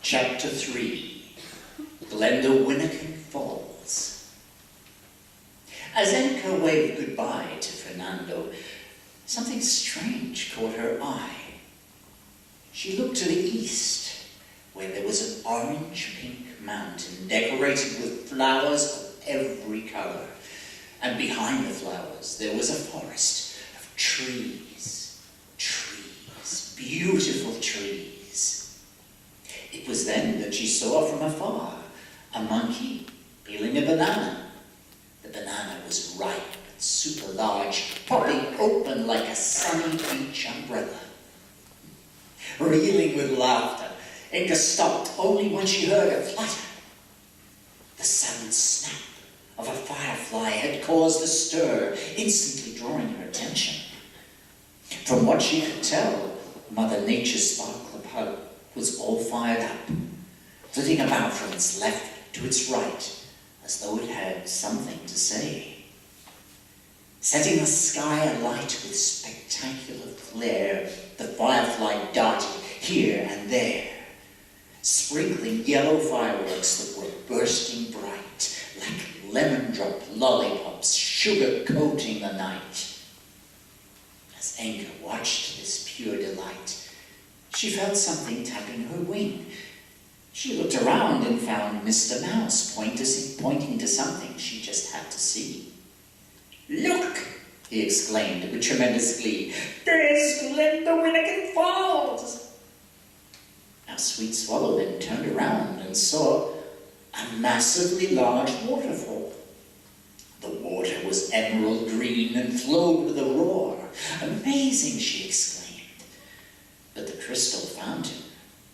Chapter 3. Glendowynnekin Falls. As Enka waved goodbye to Fernando, something strange caught her eye. She looked to the east, where there was an orange-pink mountain decorated with flowers of every color. And behind the flowers, there was a forest of trees, beautiful trees. It was then that she saw from afar a monkey peeling a banana. The banana was ripe and super large, popping open like a sunny beach umbrella. Reeling with laughter, Enka stopped only when she heard a flutter. The sudden snap of a firefly had caused a stir, instantly drawing her attention. From what she could tell, Mother Nature's sparkler pug was all fired up, flitting about from its left to its right, as though it had something to say. Setting the sky alight with spectacular flare, the firefly darted here and there, sprinkling yellow fireworks that were bursting bright, like lemon-drop lollipops, sugar-coating the night. As Enka watched this pure delight, she felt something tapping her wing. She looked around and found Mr. Mouse pointing to something she just had to see. "Look!" he exclaimed with tremendous glee. "There's Glendowynnekin Falls!" Now Sweet Swallow then turned around and saw a massively large waterfall. The water was emerald green and flowed with a roar. "Amazing!" she exclaimed. But the crystal fountain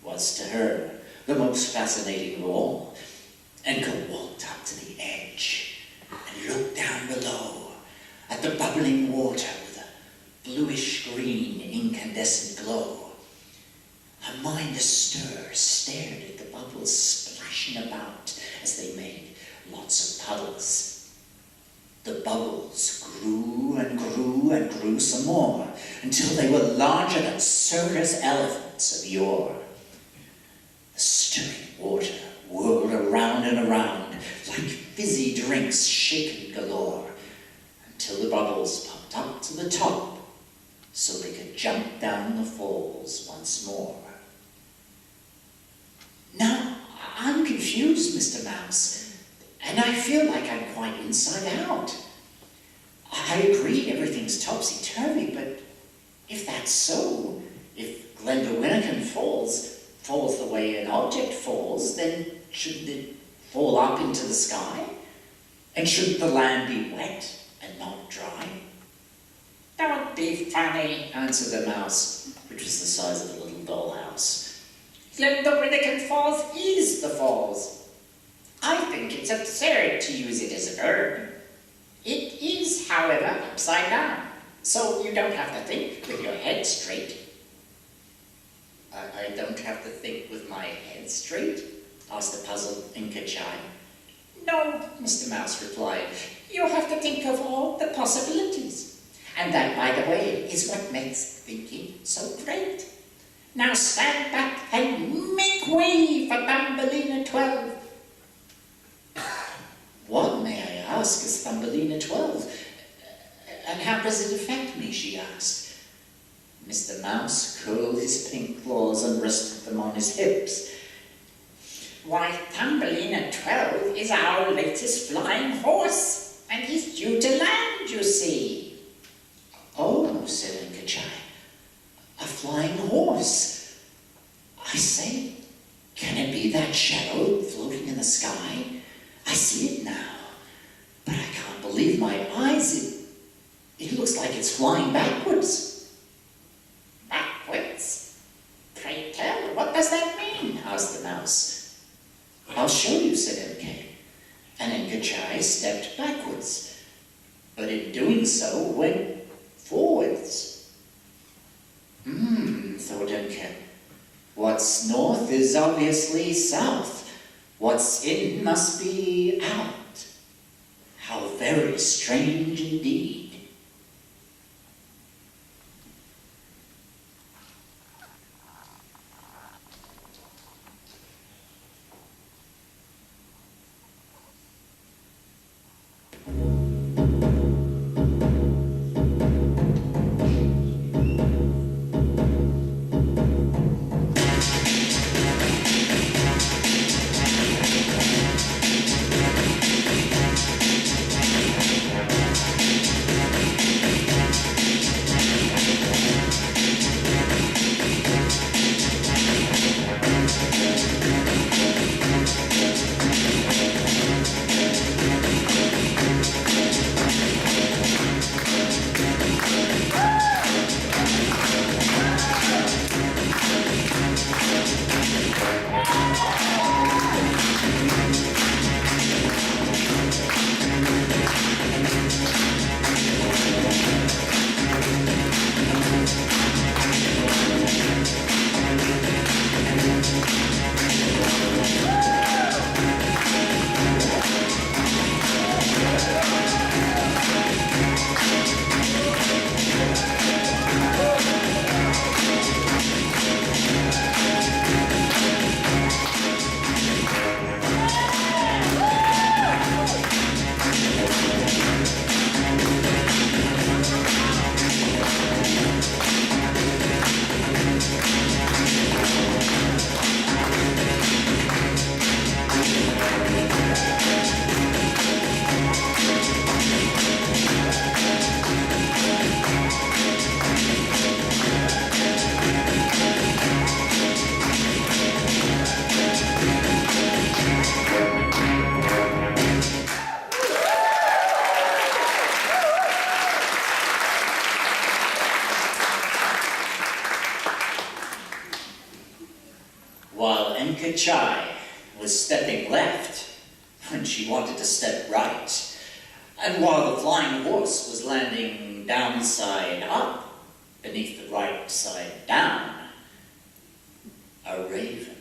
was to her the most fascinating of all. Enka walked up to the edge and looked down below at the bubbling water with a bluish-green incandescent glow. Her mind astir stared at the bubbles splashing about as they made lots of puddles. The bubbles grew and grew and grew some more until they were larger than circus elephants of yore. The stirring water whirled around and around like fizzy drinks shaken galore until the bubbles popped up to the top so they could jump down the falls once more. "Now, I'm confused, Mr. Mouse, and I feel like I'm quite inside out. I agree everything's topsy-turvy, but if that's so, if Glendowynnekin falls the way an object falls, then shouldn't it fall up into the sky? And shouldn't the land be wet and not dry?" "Don't be funny," answered the mouse, which was the size of a little dollhouse. "Glendowynnekin Falls is the falls. I think it's absurd to use it as a verb. It is, however, upside down, so you don't have to think with your head straight." I don't have to think with my head straight?" asked the puzzled Enka Chai. "No," Mr. Mouse replied. "You have to think of all the possibilities. And that, by the way, is what makes thinking so great. Now stand back and make way for Thumbelina 12. "What, may I ask, is Thumbelina 12? And how does it affect me?" she asked. Mr. Mouse curled his pink claws and rested them on his hips. "Why, Thumbelina 12 is our latest flying horse, and he's due to land, you see." "Oh," said Enka Chai, "a flying horse. I say, can it be that shadow floating in the sky? I see it now, but I can't believe my eyes. It looks like it's flying backwards." "Backwards? Pray tell, what does that mean?" asked the mouse. "I'll show you," said Enka, and Enka Chai stepped backwards, but in doing so went forwards. Thought Enka. What's north is obviously south. What's in must be out. How very strange indeed. while Enka was stepping left when she wanted to step right, and while the flying horse was landing downside up beneath the right side down, a raven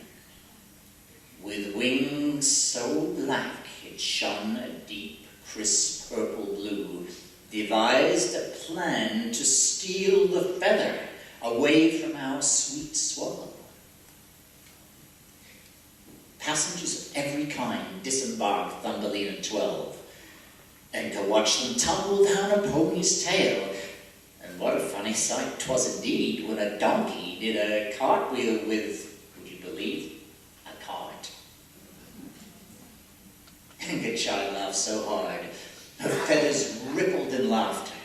with wings so black it shone a deep, crisp purple blue devised a plan to steal the feather away from our sweet swallow. Passengers of every kind disembarked Thumbelina 12, and to watch them tumble down a pony's tail. And what a funny sight 'twas indeed when a donkey did a cartwheel with, would you believe, a cart. And the child laughed so hard, her feathers rippled in laughter.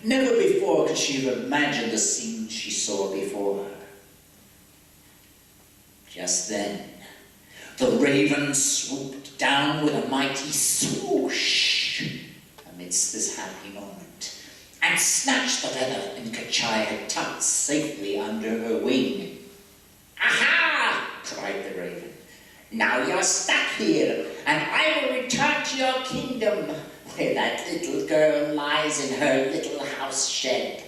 Never before could she have imagined the scene she saw before her. Just then, the raven swooped down with a mighty swoosh amidst this happy moment, and snatched the feather Nkachai had tucked safely under her wing. "Aha!" cried the raven. "Now you're stuck here, and I will return to your kingdom, where that little girl lies in her little house shed."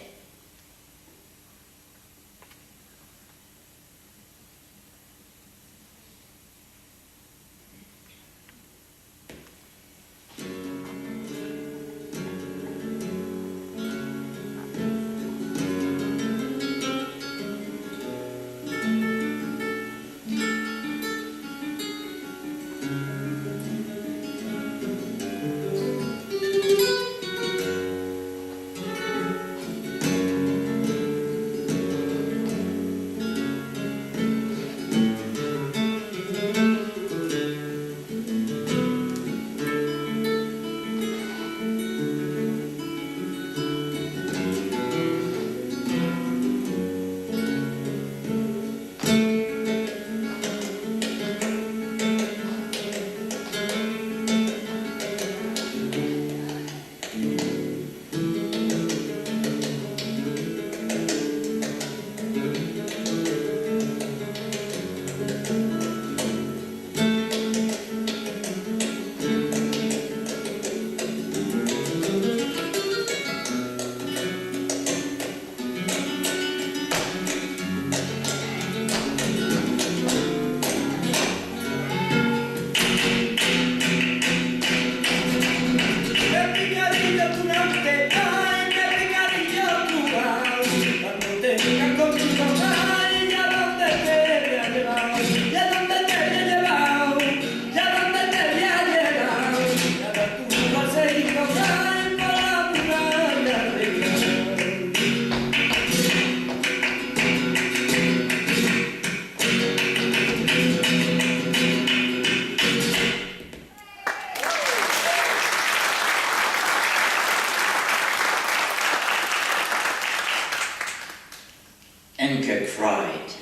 Enka cried,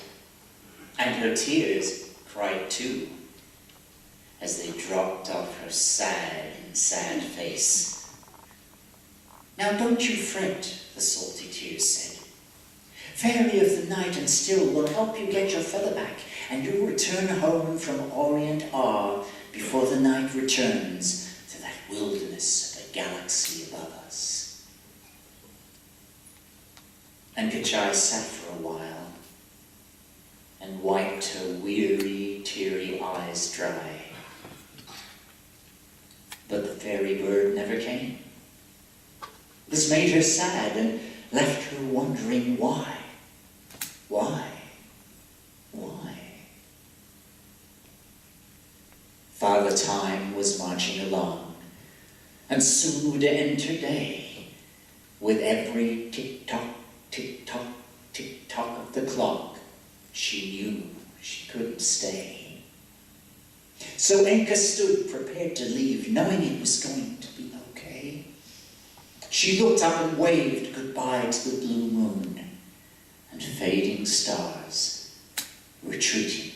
and her tears cried too, as they dropped off her sad face. "Now don't you fret," the salty tears said. "Fairy of the night and still will help you get your feather back, and you'll return home from Orient R before the night returns to that wilderness of the galaxy above us." And Kachai sat for a while and wiped her weary, teary eyes dry. But the fairy bird never came. This made her sad and left her wondering why. Father Time was marching along, and soon would enter day, with every tick-tock, tick-tock, tick-tock of the clock. She knew she couldn't stay. So Enka stood prepared to leave, knowing it was going to be okay. She looked up and waved goodbye to the blue moon and fading stars, retreating